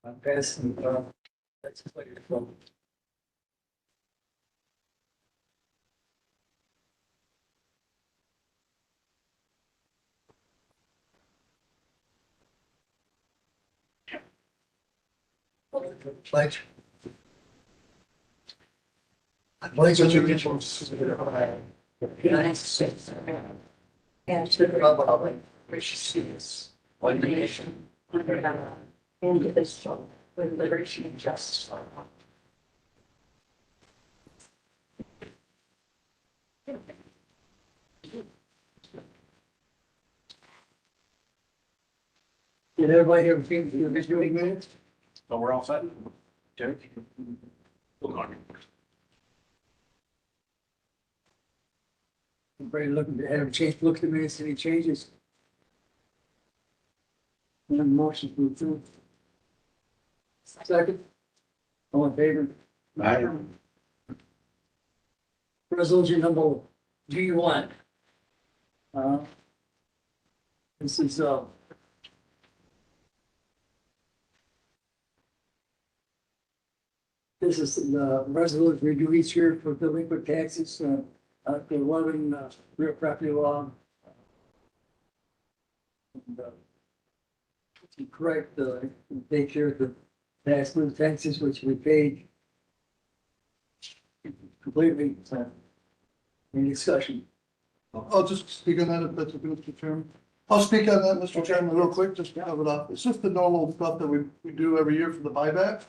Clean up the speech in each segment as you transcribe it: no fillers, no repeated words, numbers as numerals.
I'm passing, that's what you're from. Pledge. I pledge allegiance to the flag of the United States of America and to the republic which stands one nation under God, indivisible, with liberty and justice for all. Did everybody have your visual minutes? So we're all set? Derek? Everybody looking to have a chance to look at the minutes, any changes? One motion to approve. Second. All in favor? Aye. Resolution number G1. This is, this is the resolution we do each year for delinquent taxes, the 11 real property law. And, to correct, take care of the past due taxes which we paid completely. Any discussion? I'll just speak on that if that's okay, Mr. Chairman. I'll speak on that, Mr. Chairman, real quick, just to have it up. It's just the normal stuff that we do every year for the buyback.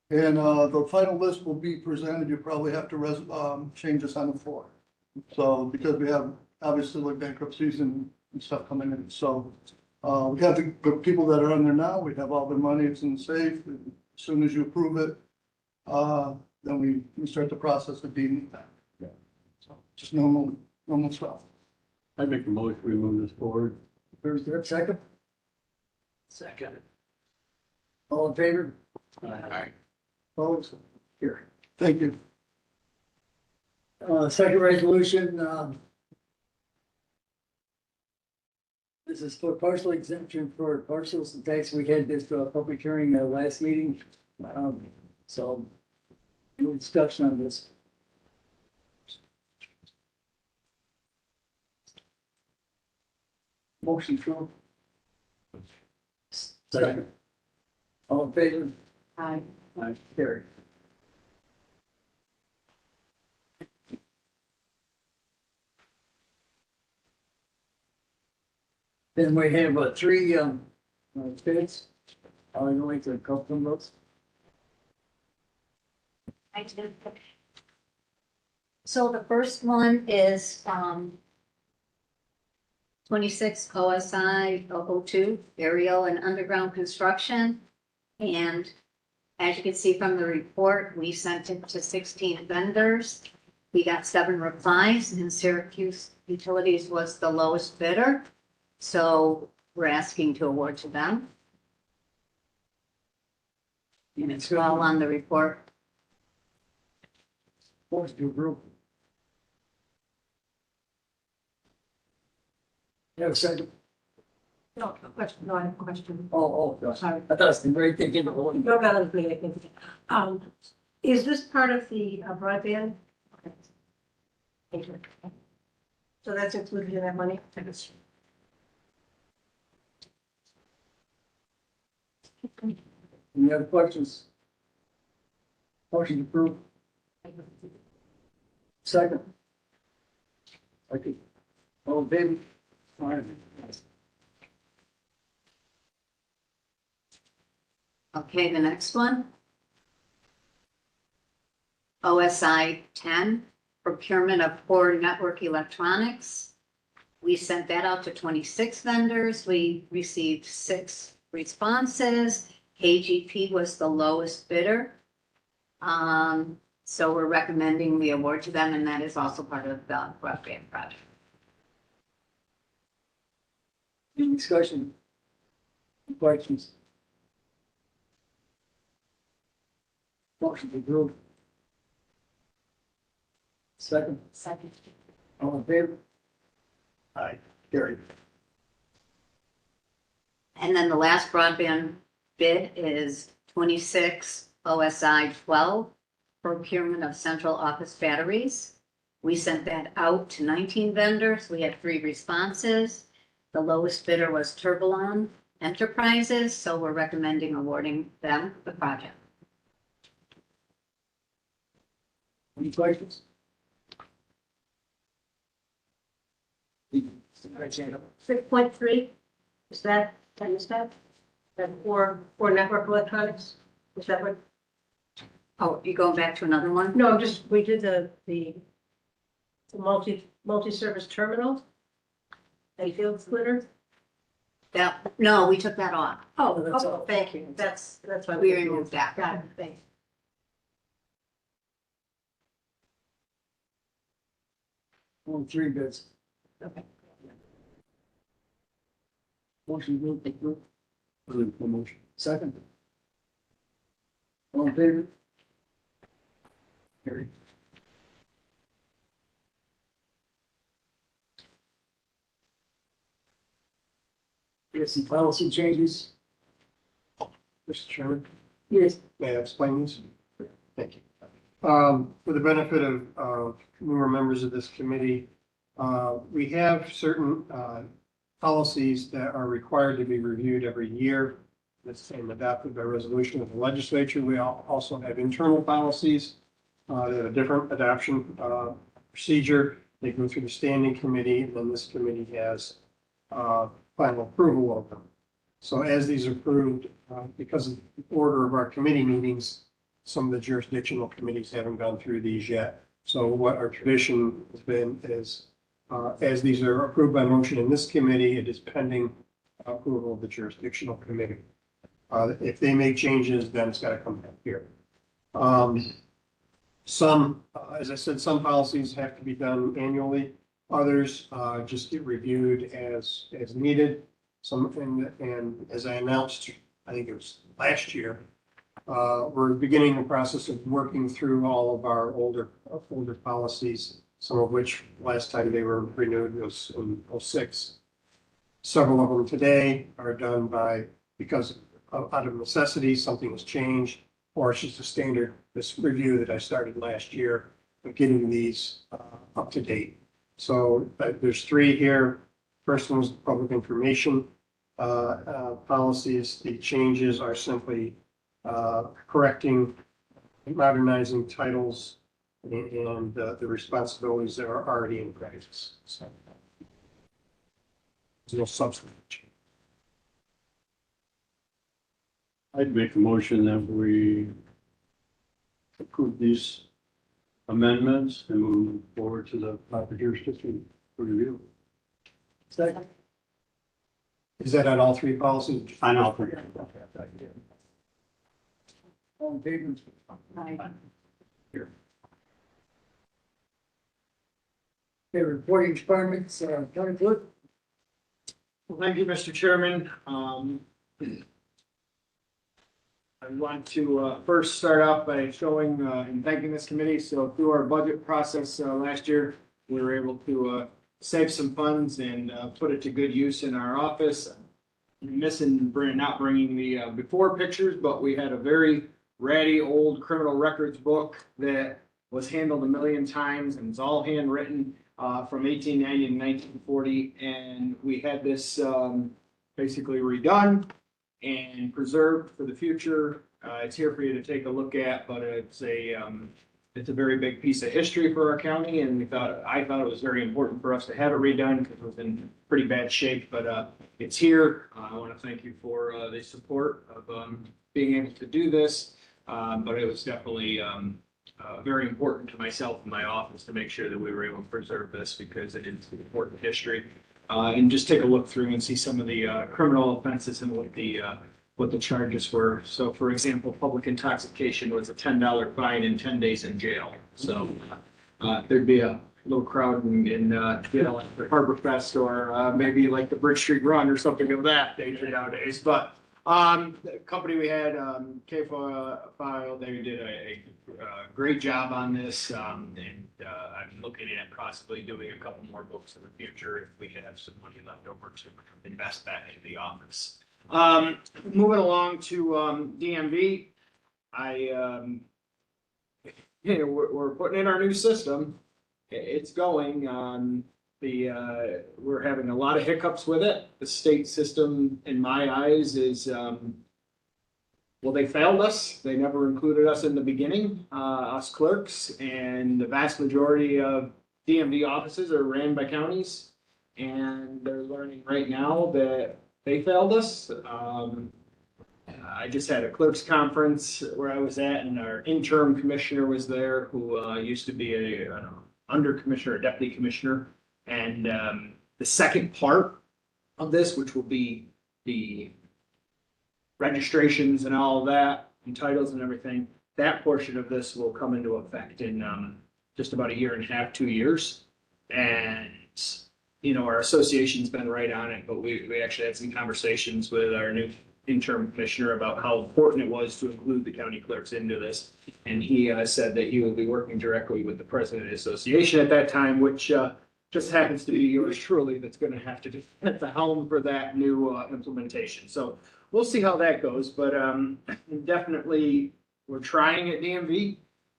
And the final list will be presented. You probably have to change this on the floor. So, because we have obviously like bankruptcies and stuff coming in, so we have the people that are on there now, we have all their money, it's in the safe. As soon as you approve it, then we start the process of deeming it back. So, just normal stuff. I make a motion, we move this forward. First, there, second? Second. All in favor? Aye. Opposed? Here. Thank you. Second resolution, this is for partial exemption for parcels and tax. We had this public hearing last meeting. So no discussion on this. Motion to. Second. All in favor? Aye. Aye. Carried. Then we have three bids. I'll go to a couple of those. I did. So the first one is, 26 OSI 002 aerial and underground construction. And as you can see from the report, we sent it to 16 vendors. We got 7 replies, and Syracuse Utilities was the lowest bidder. So we're asking to award to them. And it's all on the report. Motion to approve. You have a second? No, a question, no, I have a question. Oh, gosh. Sorry. I thought it's the great thing in the whole. No, rather than me, I think. Is this part of the broadband? Thank you. So that's included in that money? Any other questions? Motion to approve. Second. Okay. All in favor? Aye. Okay, the next one. OSI 10, procurement of core network electronics. We sent that out to 26 vendors. We received 6 responses. KGP was the lowest bidder. So we're recommending the award to them, and that is also part of the broadband project. Any discussion? Questions? Motion to approve. Second. Second. All in favor? Aye. Carried. And then the last broadband bid is 26 OSI 12, procurement of central office batteries. We sent that out to 19 vendors. We had 3 responses. The lowest bidder was Turbalon Enterprises, so we're recommending awarding them the project. Any questions? 6.3, is that, I missed that? That for network electronics? Is that what? Oh, you going back to another one? No, I'm just, we did the multi-service terminal. A field splitter. No, we took that off. Oh, thank you. That's why. We removed that. Got it, thank you. All 3 bids. Okay. Motion to approve. Motion. Second. All in favor? Carried. We have some policy changes. Mr. Chairman, Yes. May I explain these? Thank you. For the benefit of newer members of this committee, we have certain policies that are required to be reviewed every year. That's adopted by resolution of the legislature. We also have internal policies that have a different adoption procedure. They go through the standing committee, and then this committee has final approval of them. So as these are approved, because of the order of our committee meetings, some of the jurisdictional committees haven't gone through these yet. So what our tradition has been is, as these are approved by motion in this committee, it is pending approval of the jurisdictional committee. If they make changes, then it's got to come back here. Some, as I said, some policies have to be done annually. Others just get reviewed as needed. Some, and as I announced, I think it was last year, we're beginning the process of working through all of our older policies, some of which last time they were renewed was in '06. Several of them today are done because out of necessity, something has changed, or it's just a standard, this review that I started last year of getting these up to date. So there's 3 here. First one was the public information policies. The changes are simply correcting, modernizing titles and the responsibilities that are already in practice. So there's no substantive change. I'd make a motion that we approve these amendments and move forward to the proper jurisdiction for review. Second. Is that on all 3 policies? On all 3. All in favor? Here. Okay, reporting requirements, County Clerk. Well, thank you, Mr. Chairman. I want to first start off by showing and thanking this committee. So through our budget process last year, we were able to save some funds and put it to good use in our office. Not bringing the before pictures, but we had a very ratty old criminal records book that was handled a million times and it's all handwritten from 1890 to 1940. And we had this basically redone and preserved for the future. It's here for you to take a look at, but it's a very big piece of history for our county, and I thought it was very important for us to have it redone because it was in pretty bad shape. But it's here. I want to thank you for the support of being able to do this. But it was definitely very important to myself and my office to make sure that we were able to preserve this because it is important history. And just take a look through and see some of the criminal offenses and what the charges were. So for example, public intoxication was a $10 fine and 10 days in jail. So there'd be a little crowd in jail at the Harbor Fest or maybe like the Bridge Street Run or something of that nature nowadays. But the company we had, K-File, they did a great job on this. And I'm looking at possibly doing a couple more books in the future if we have some money left over to invest back into the office. Moving along to, DMV, we're putting in our new system. It's going, we're having a lot of hiccups with it. The state system, in my eyes, is, well, they failed us. They never included us in the beginning, us clerks, and the vast majority of DMV offices are ran by counties. And they're learning right now that they failed us. I just had a clerks conference where I was at, and our interim commissioner was there, who used to be a under commissioner, a deputy commissioner. And the second part of this, which will be the registrations and all of that, and titles and everything, that portion of this will come into effect in just about a year and a half, 2 years. And our association's been right on it, but we actually had some conversations with our new interim commissioner about how important it was to include the county clerks into this. And he said that he will be working directly with the president of the association at that time, which just happens to be yours truly that's going to have to be at the helm for that new implementation. So we'll see how that goes, but definitely we're trying at DMV.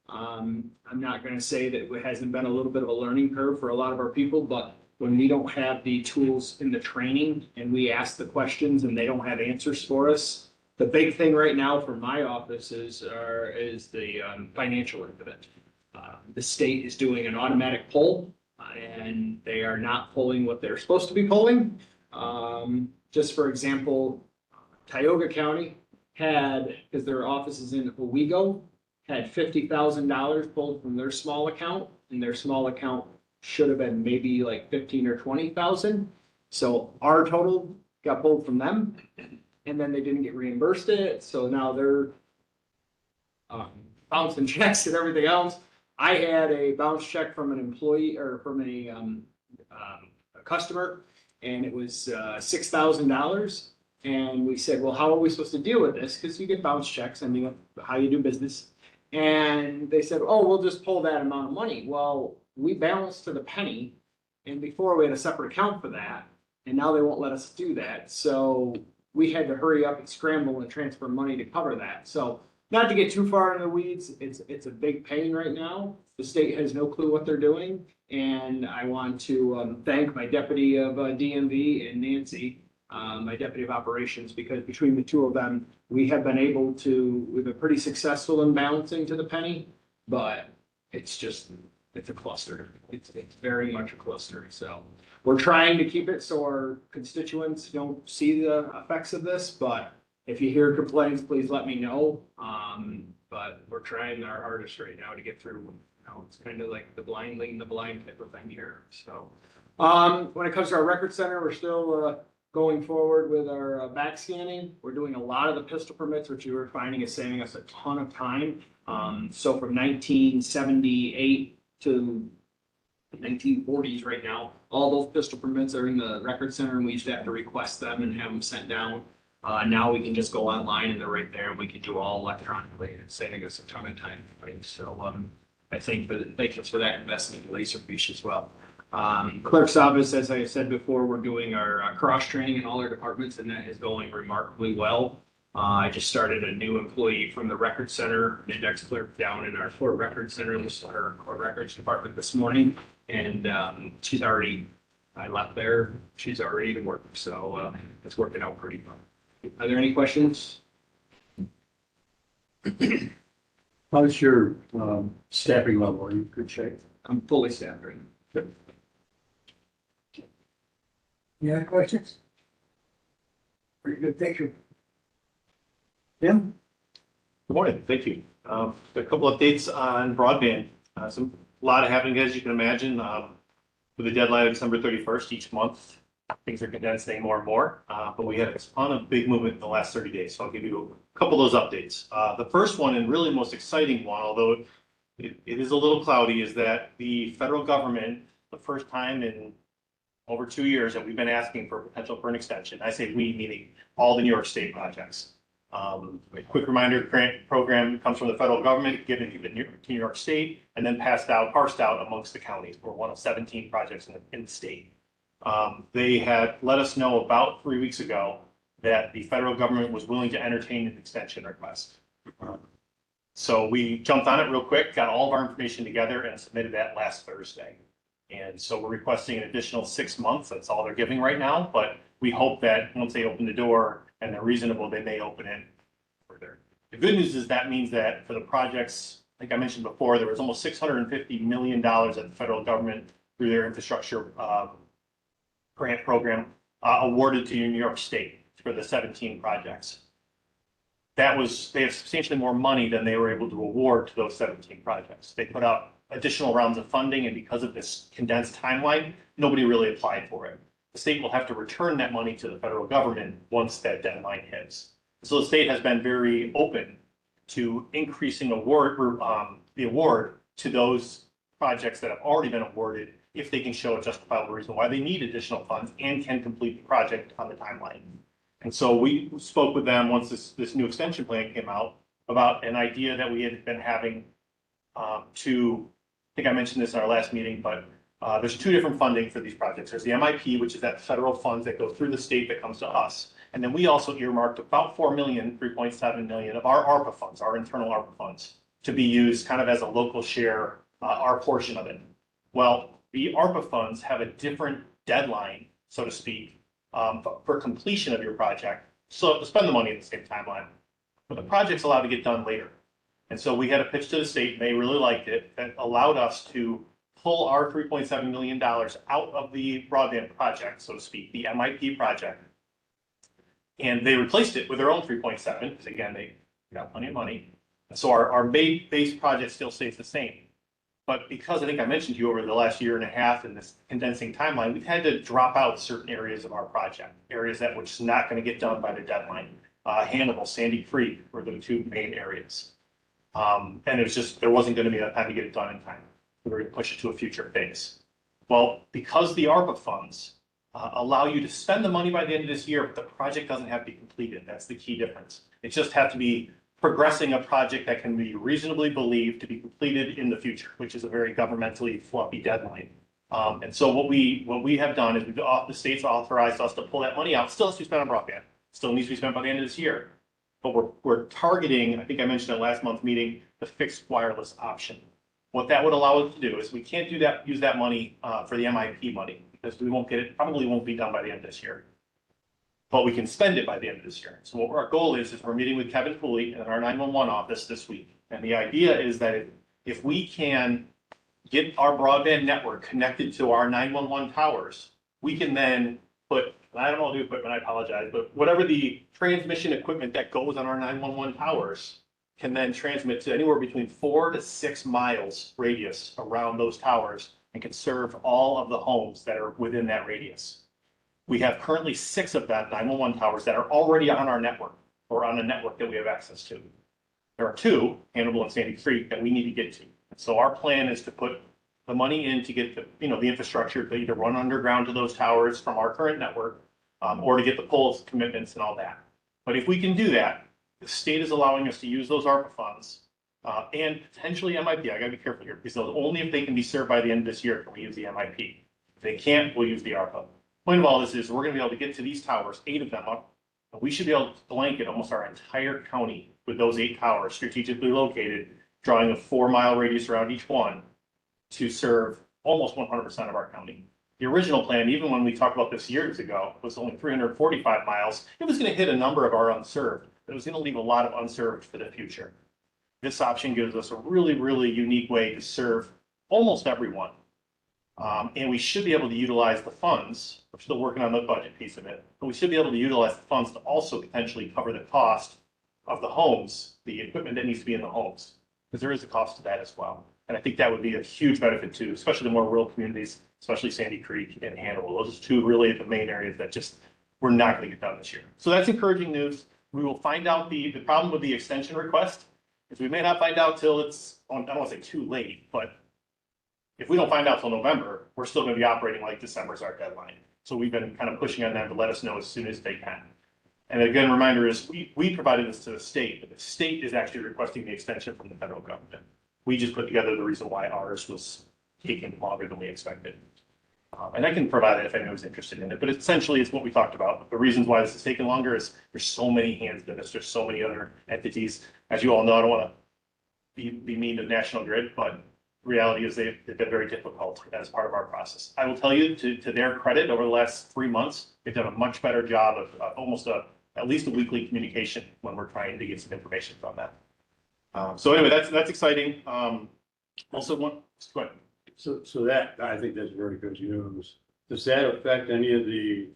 I'm not going to say that it hasn't been a little bit of a learning curve for a lot of our people, but when we don't have the tools in the training and we ask the questions and they don't have answers for us, the big thing right now for my office is the financial end of it. The state is doing an automatic poll, and they are not pulling what they're supposed to be pulling. Just for example, Tioga County had, because their office is in Owego, had $50,000 pulled from their small account, and their small account should have been maybe like 15 or 20,000. So our total got pulled from them, and then they didn't get reimbursed it. So now they're bouncing checks and everything else. I had a bounce check from an employee or from a customer, and it was $6,000. And we said, well, how are we supposed to deal with this? Because you get bounce checks, I mean, how you do business. And they said, oh, we'll just pull that amount of money. Well, we balanced to the penny, and before we had a separate account for that, and now they won't let us do that. So we had to hurry up and scramble and transfer money to cover that. So not to get too far into the weeds, it's a big pain right now. The state has no clue what they're doing, and I want to thank my deputy of DMV and Nancy, my deputy of operations, because between the two of them, we've been pretty successful in balancing to the penny, but it's a cluster. It's very much a cluster. So we're trying to keep it so our constituents don't see the effects of this, but if you hear complaints, please let me know. But we're trying our hardest right now to get through. It's kind of like the blind leading the blind type of thing here. So when it comes to our record center, we're still going forward with our back scanning. We're doing a lot of the pistol permits, which you were finding is saving us a ton of time. So from 1978 to 1940s right now, all those pistol permits are in the record center, and we used to have to request them and have them sent down. Now we can just go online and they're right there, and we can do all electronically, and it's saving us a ton of time. Right? So I think thank you for that investment in Laserfish as well. Clerk's office, as I said before, we're doing our cross training in all our departments, and that is going remarkably well. I just started a new employee from the record center, an index clerk down in our court record center, our court records department this morning. And I left there, she's already in work. So it's working out pretty well. Are there any questions? How's your staffing level? Are you in good shape? I'm fully staffed right now. Any other questions? Pretty good picture. Tim? Good morning, thank you. A couple updates on broadband. A lot of happening, as you can imagine, with the deadline of December 31st each month. Things are condensing more and more, but we had a ton of big movement in the last 30 days. So I'll give you a couple of those updates. The first one, and really the most exciting one, although it is a little cloudy, is that the federal government, the first time in over 2 years that we've been asking for potential for an extension. I say we, meaning all the New York State projects. A quick reminder, grant program comes from the federal government, given to New York State, and then parsed out amongst the counties. We're one of 17 projects in the state. They had let us know about 3 weeks ago that the federal government was willing to entertain an extension request. So we jumped on it real quick, got all of our information together and submitted that last Thursday. And so we're requesting an additional 6 months. That's all they're giving right now, but we hope that once they open the door and they're reasonable, they may open it further. The good news is that means that for the projects, like I mentioned before, there was almost $650 million that the federal government through their infrastructure grant program awarded to New York State for the 17 projects. They have substantially more money than they were able to award to those 17 projects. They put out additional rounds of funding, and because of this condensed timeline, nobody really applied for it. The state will have to return that money to the federal government once that deadline hits. So the state has been very open to increasing the award to those projects that have already been awarded if they can show a justifiable reason why they need additional funds and can complete the project on the timeline. And so we spoke with them once this new extension plan came out about an idea that we had been having I think I mentioned this in our last meeting, but there's two different funding for these projects. There's the MIP, which is that federal funds that go through the state that comes to us. And then we also earmarked about 3.7 million of our ARPA funds, our internal ARPA funds, to be used kind of as a local share, our portion of it. Well, the ARPA funds have a different deadline, so to speak, for completion of your project. So to spend the money at the same timeline, but the project's allowed to get done later. And so we had a pitch to the state, and they really liked it, that allowed us to pull our $3.7 million out of the broadband project, so to speak, the MIP project. And they replaced it with their own 3.7, because again, they got plenty of money. So our base project still stays the same. But because I think I mentioned to you over the last year and a half in this condensing timeline, we've had to drop out certain areas of our project, areas that were just not going to get done by the deadline. Hannibal, Sandy Creek were the two main areas. And it was just, there wasn't going to be enough time to get it done in time. We were going to push it to a future phase. Well, because the ARPA funds allow you to spend the money by the end of this year, but the project doesn't have to be completed. That's the key difference. It just has to be progressing a project that can be reasonably believed to be completed in the future, which is a very governmentally fluffy deadline. And so what we have done is the state's authorized us to pull that money out. Still has to be spent on broadband. Still needs to be spent by the end of this year. But we're targeting, I think I mentioned at last month's meeting, the fixed wireless option. What that would allow us to do is we can't use that money for the MIP money because we won't get it, probably won't be done by the end of this year. But we can spend it by the end of this year. So what our goal is we're meeting with Kevin Foley in our 911 office this week. And the idea is that if we can get our broadband network connected to our 911 towers, we can then put, I don't know the equipment, I apologize, but whatever the transmission equipment that goes on our 911 towers can then transmit to anywhere between 4 to 6 miles radius around those towers and can serve all of the homes that are within that radius. We have currently 6 of that 911 towers that are already on our network or on a network that we have access to. There are 2, Hannibal and Sandy Creek, that we need to get to. So our plan is to put the money in to get the infrastructure to either run underground to those towers from our current network or to get the poles commitments and all that. But if we can do that, the state is allowing us to use those ARPA funds and potentially MIP. I gotta be careful here because only if they can be served by the end of this year can we use the MIP. If they can't, we'll use the ARPA. Point of all this is we're gonna be able to get to these towers, 8 of them up. And we should be able to blanket almost our entire county with those 8 towers strategically located, drawing a 4-mile radius around each one to serve almost 100% of our county. The original plan, even when we talked about this years ago, was only 345 miles. It was going to hit a number of our unserved, but it was going to leave a lot of unserved for the future. This option gives us a really, really unique way to serve almost everyone. And we should be able to utilize the funds. We're still working on the budget piece of it, but we should be able to utilize the funds to also potentially cover the cost of the homes, the equipment that needs to be in the homes, because there is a cost to that as well. And I think that would be a huge benefit too, especially the more rural communities, especially Sandy Creek and Hannibal. Those are 2 really the main areas that just we're not going to get done this year. So that's encouraging news. We will find out the problem with the extension request is we may not find out till it's, I don't want to say too late, but if we don't find out till November, we're still going to be operating like December is our deadline. So we've been kind of pushing on them to let us know as soon as they can. And again, reminder is we provided this to the state, but the state is actually requesting the extension from the federal government. We just put together the reason why ours was taking longer than we expected. And I can provide it if anyone's interested in it, but essentially it's what we talked about. The reasons why this is taking longer is there's so many hands in this, there's so many other entities. As you all know, I don't want to be mean to National Grid, but reality is they've been very difficult as part of our process. I will tell you, to their credit, over the last 3 months, they've done a much better job of at least a weekly communication when we're trying to get some information from them. So anyway, that's exciting. Also go ahead. So that, I think that's very good news. Does that affect any of the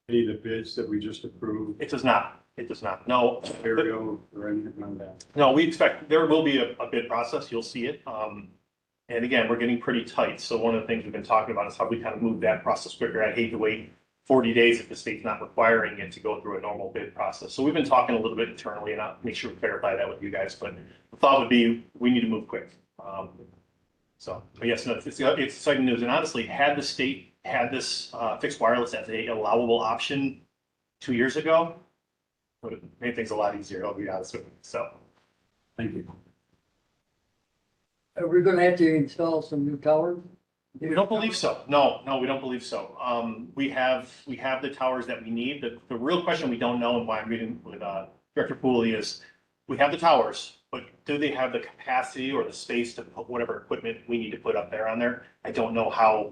bids that we just approved, It does not. It does not. No. aerial or anything like that? No, we expect, there will be a bid process. You'll see it. And again, we're getting pretty tight. So one of the things we've been talking about is how we kind of move that process quicker. I hate to wait 40 days if the state's not requiring it to go through a normal bid process. So we've been talking a little bit internally, and I'll make sure we clarify that with you guys. But the thought would be, we need to move quick. But yes, no, it's exciting news. And honestly, had the state had this fixed wireless as a allowable option 2 years ago, would have made things a lot easier, I'll be honest with you. So, Thank you. Are we gonna have to install some new towers? we don't believe so. No, we don't believe so. We have the towers that we need. The real question we don't know, and why I'm meeting with Director Pooley, is we have the towers, but do they have the capacity or the space to put whatever equipment we need to put up there on there? I don't know how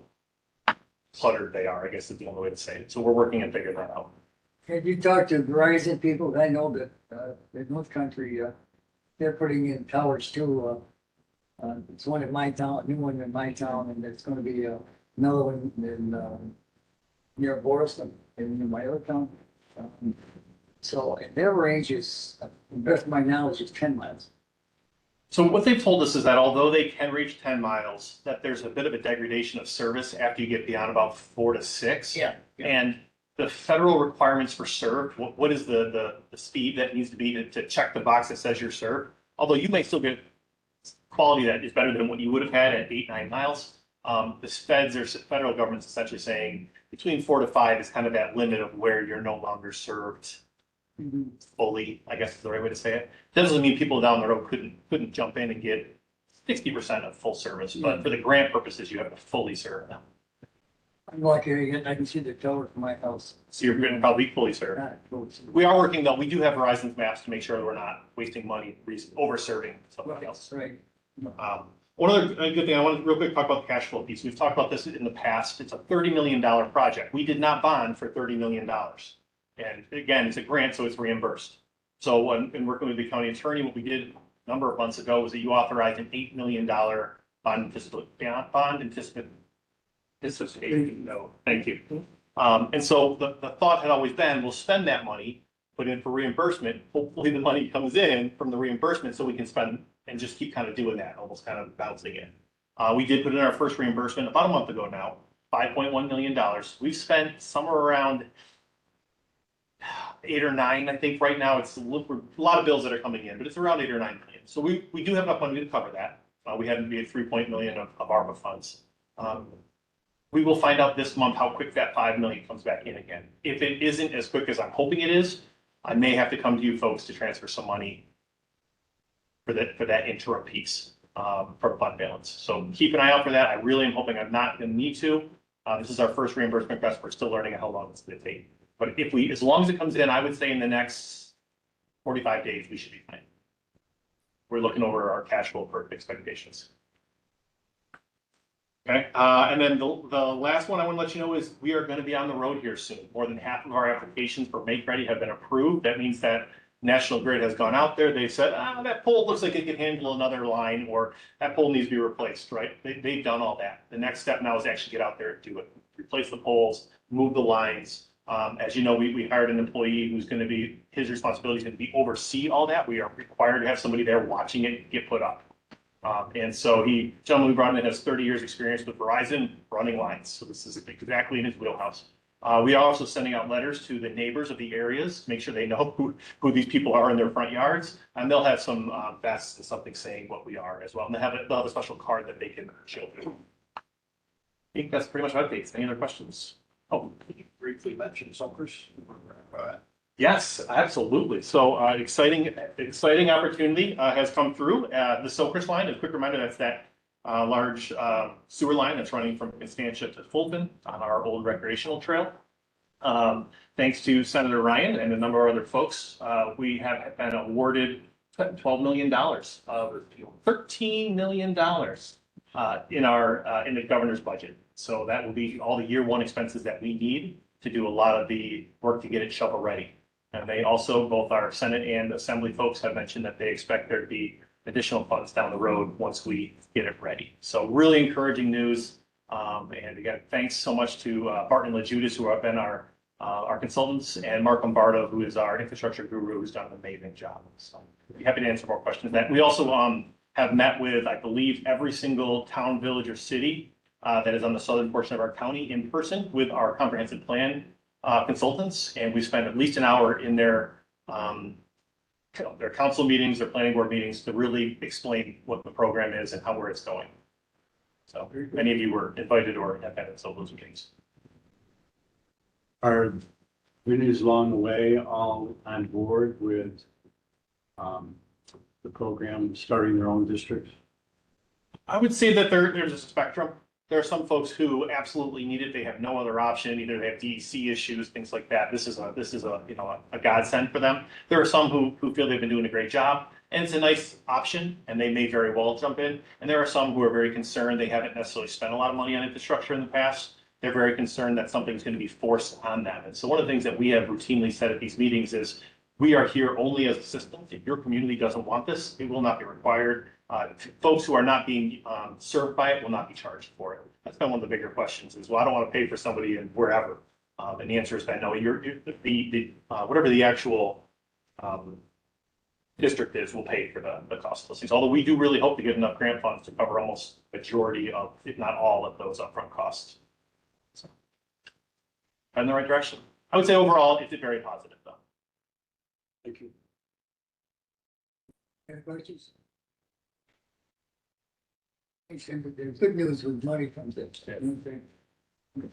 cluttered they are, I guess is the only way to say it. So we're working and figuring that out. Have you talked to Verizon people? I know that, in North Country, they're putting in towers too. It's one in my town, new one in my town, and there's gonna be another one in, near Boylston, in my other town. So and their range is, best of my knowledge, is 10 miles. So what they've told us is that although they can reach 10 miles, that there's a bit of a degradation of service after you get beyond about 4 to 6. Yeah. And the federal requirements for served, what is the speed that needs to be to check the box that says you're served? Although you may still get quality that is better than what you would have had at 8-9 miles. The federal government's essentially saying between 4 to 5 is kind of that limit of where you're no longer served fully, I guess is the right way to say it. That doesn't mean people down the road couldn't jump in and get 60% of full service, but for the grant purposes, you have to fully serve them. I'm lucky, I can see the tower from my house. So you're going to probably fully serve. We are working though, we do have Verizon's maps to make sure that we're not wasting money, over serving somebody else. Right. One other good thing, I want to real quick talk about the cash flow piece. We've talked about this in the past. It's a $30 million project. We did not bond for $30 million. And again, it's a grant, so it's reimbursed. So in working with the county attorney, what we did a number of months ago was that you authorized an $8 million bond anticipation. No, thank you. And so the thought had always been, we'll spend that money, put in for reimbursement. Hopefully the money comes in from the reimbursement so we can spend and just keep kind of doing that, almost kind of bouncing it. We did put in our first reimbursement about a month ago now, $5.1 million. We've spent somewhere around 8 or 9, I think right now. It's a lot of bills that are coming in, but it's around 8 or 9 million. So we do have enough money to cover that. We had $3 million of ARPA funds. We will find out this month how quick that 5 million comes back in again. If it isn't as quick as I'm hoping it is, I may have to come to you folks to transfer some money for that interim piece from fund balance. So keep an eye out for that. I really am hoping I'm not going to need to. This is our first reimbursement request. We're still learning how long it's going to take. But as long as it comes in, I would say in the next 45 days, we should be fine. We're looking over our cash flow for expectations. Okay, and then the last one I want to let you know is we are going to be on the road here soon. More than half of our applications for Make Ready have been approved. That means that National Grid has gone out there. They said, that pole looks like it can handle another line, or that pole needs to be replaced, right? They've done all that. The next step now is actually get out there and do it. Replace the poles, move the lines. As you know, we hired an employee who's going to be, his responsibility is going to be oversee all that. We are required to have somebody there watching it get put up. And so gentleman we brought in has 30 years experience with Verizon running lines. So this is exactly in his wheelhouse. We are also sending out letters to the neighbors of the areas, make sure they know who these people are in their front yards. And they'll have some vests and something saying what we are as well. And they'll have a special card that they can show them. I think that's pretty much updates. Any other questions? Oh, You briefly mentioned Sunkers. yes, absolutely. So exciting opportunity has come through. The Silkers line, a quick reminder, that's that large sewer line that's running from Constantia to Fulton on our old recreational trail. Thanks to Senator Ryan and a number of other folks, we have been awarded $12 million of $13 million in the governor's budget. So that will be all the year one expenses that we need to do a lot of the work to get it shovel ready. And they also, both our Senate and Assembly folks have mentioned that they expect there to be additional funds down the road once we get it ready. So really encouraging news. And again, thanks so much to Barton and LaJudas, who have been our consultants, and Mark Lombardo, who is our infrastructure guru, who's done an amazing job. So I'd be happy to answer more questions. That we also have met with, I believe, every single town, village, or city that is on the southern portion of our county in person with our comprehensive plan consultants, and we spent at least an hour in their council meetings, their planning board meetings, to really explain what the program is and where it's going. So many of you were invited or have been at some of those meetings. Are communities along the way all on board with the program starting their own districts? I would say that there's a spectrum. There are some folks who absolutely need it. They have no other option. Either they have DEC issues, things like that. This is a godsend for them. There are some who feel they've been doing a great job, and it's a nice option, and they may very well jump in. And there are some who are very concerned. They haven't necessarily spent a lot of money on infrastructure in the past. They're very concerned that something's going to be forced on them. And so one of the things that we have routinely said at these meetings is, we are here only as assistants. If your community doesn't want this, it will not be required. Folks who are not being served by it will not be charged for it. That's been one of the bigger questions is, well, I don't want to pay for somebody in wherever. And the answer is that no, whatever the actual district is will pay for the cost of those things. Although we do really hope to get enough grant funds to cover almost majority of, if not all of those upfront costs. So, in the right direction. I would say overall, it's very positive though. Thank you. Any questions? Thanks, Henry. There's good news when money comes in. Okay.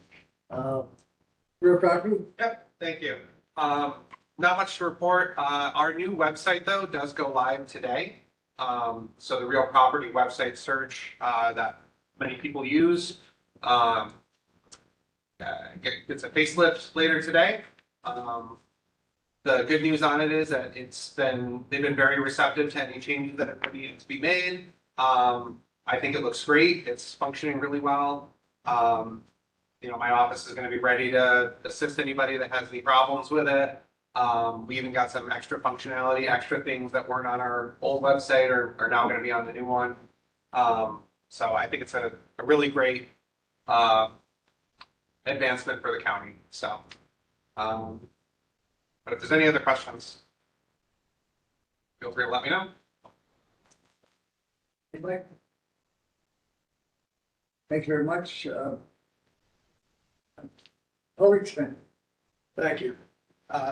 Real property? Yep, thank you. Not much to report. Our new website though does go live today. So the real property website search that many people use gets a facelift later today. The good news on it is that they've been very receptive to any changes that are needed to be made. I think it looks great. It's functioning really well. My office is going to be ready to assist anybody that has any problems with it. We even got some extra functionality, extra things that weren't on our old website are now going to be on the new one. So I think it's a really great advancement for the county. So, but if there's any other questions, feel free to let me know. Anybody? Thank you very much. Public spend. Thank you.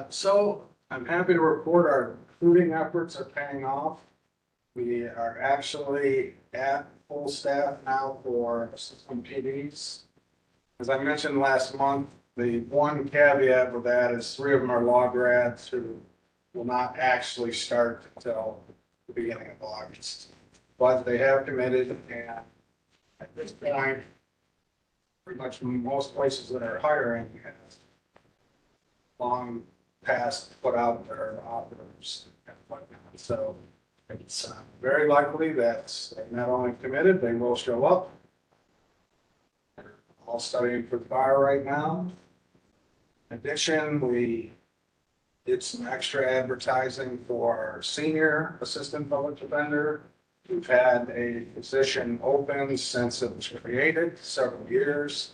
So I'm happy to report our recruiting efforts are paying off. We are actually at full staff now for assistant PDs. As I mentioned last month, the one caveat with that is 3 of them are law grads who will not actually start until the beginning of August. But they have committed, and at this point, pretty much most places that are hiring have long past put out their offers and whatnot. So it's very likely that they're not only committed, they will show up. They're all studying for the bar right now. In addition, we did some extra advertising for our senior assistant public defender. We've had a position open since it was created, several years.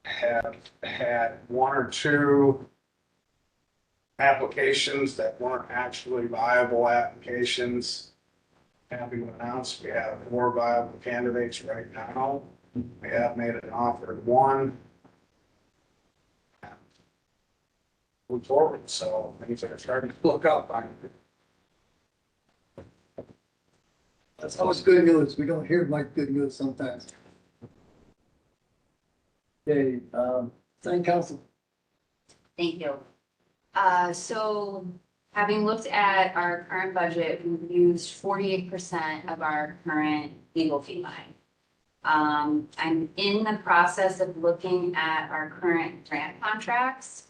Have had 1 or 2 applications that weren't actually viable applications. Happy to announce we have 4 viable candidates right now. We have made an offer to 1. Move forward, so things are starting to look up. That's always good news. We don't hear much good news sometimes. Okay, City Council. Thank you. So having looked at our current budget, we've used 48% of our current legal fee line. I'm in the process of looking at our current grant contracts.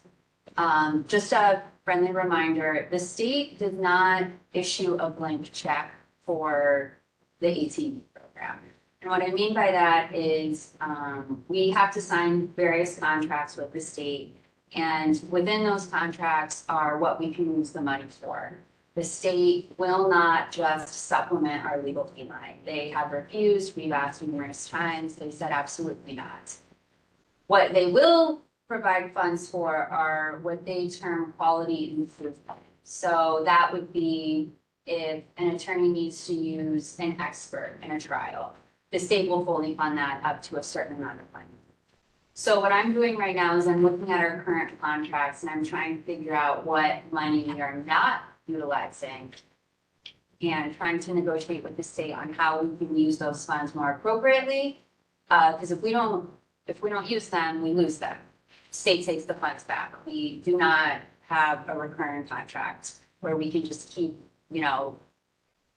Just a friendly reminder, the state does not issue a blank check for the ATV program. And what I mean by that is, we have to sign various contracts with the state. And within those contracts are what we can use the money for. The state will not just supplement our legal fee line. They have refused, we've asked numerous times, they said absolutely not. What they will provide funds for are what they term quality improvement. So that would be if an attorney needs to use an expert in a trial. The state will fully fund that up to a certain amount of money. So what I'm doing right now is I'm looking at our current contracts and I'm trying to figure out what money we are not utilizing and trying to negotiate with the state on how we can use those funds more appropriately. Because if we don't use them, we lose them. State takes the funds back. We do not have a recurring contract where we can just keep,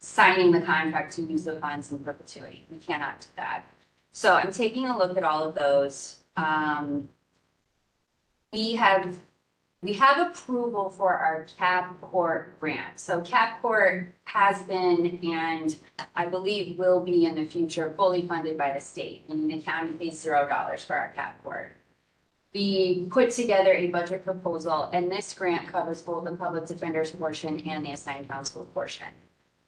signing the contract to use the funds in perpetuity. We cannot do that. So I'm taking a look at all of those. We have approval for our Cap Court grant. So Cap Court has been, and I believe will be in the future, fully funded by the state. And the county pays $0 for our Cap Court. We put together a budget proposal, and this grant covers both the public defender's portion and the assigned counsel portion.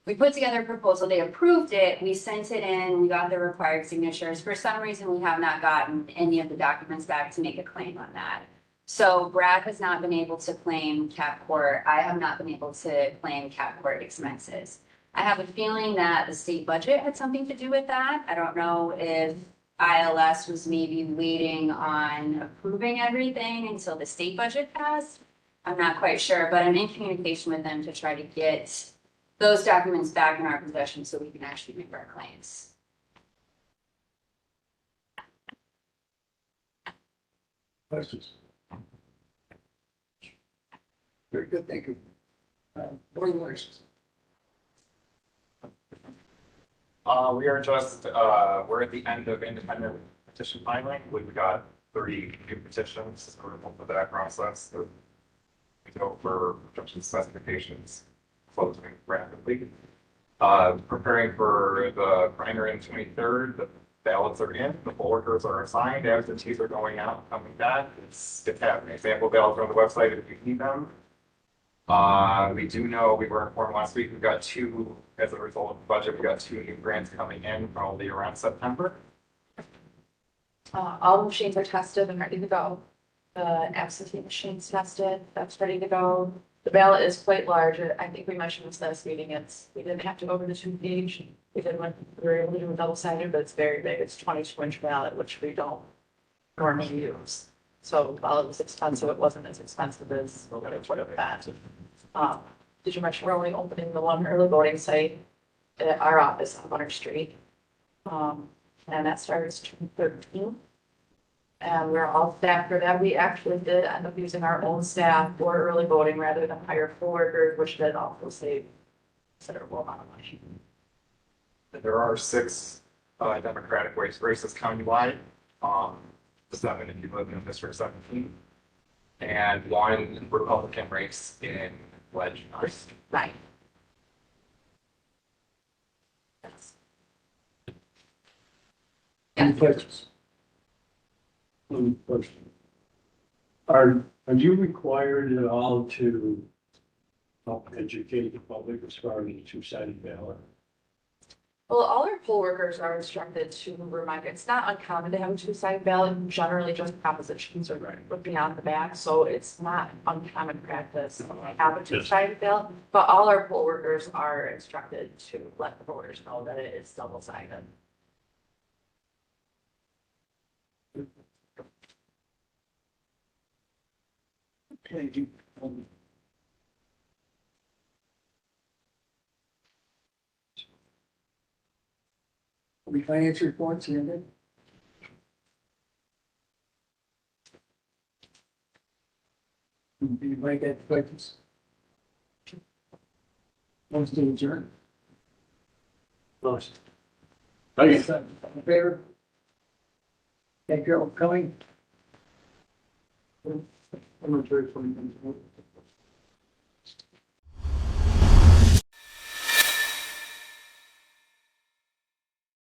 We put together a proposal, they approved it, we sent it in, we got the required signatures. For some reason, we have not gotten any of the documents back to make a claim on that. So Brad has not been able to claim Cap Court. I have not been able to claim Cap Court expenses. I have a feeling that the state budget had something to do with that. I don't know if ILS was maybe waiting on approving everything until the state budget passed. I'm not quite sure, but I'm in communication with them to try to get those documents back in our possession so we can actually make our claims. Questions? Very good, thank you. Board of Elections. We are just, we're at the end of independent petition filing. We've got 30 new petitions. We're going through that process. So we go for construction specifications closing rapidly. Preparing for the primary on 23rd. The ballots are in, the poll workers are assigned, absentees are going out, coming back. It's happening. Sample ballots are on the website if you need them. We do know, we were informed last week, we've got two, as a result of the budget, we got 2 new grants coming in probably around September. All the machines are tested and ready to go. The absentee machine's tested, that's ready to go. The ballot is quite large. I think we mentioned this last meeting. We didn't have to go over the 2-page. We were able to do a double-sided, but it's very big. It's 22-inch ballot, which we don't normally use. So while it was expensive, it wasn't as expensive as what it would have been. Did you mention we're only opening the one early voting site at our office on Butter Street? And that starts June 13th. And we're all staffed for that. We actually did end up using our own staff for early voting rather than hire full workers, which did also save a considerable amount of money. There are 6 Democratic races countywide. 7 if you live in District 17. And 1 Republican race in Ledge North. Right. Any questions? One question. Are you required at all to help educate the public as far as the 2-sided ballot? Well, all our poll workers are instructed to remind, it's not uncommon to have a 2-sided ballot, generally just propositions are would be on the back, so it's not uncommon practice to have a 2-sided ballot, but all our poll workers are instructed to let the voters know that it is double-sided. Okay. Any financial reports, anything? Anybody got questions? Motion to adjourn. Motion. Second. In favor? Thank you all for coming. I'm gonna try something.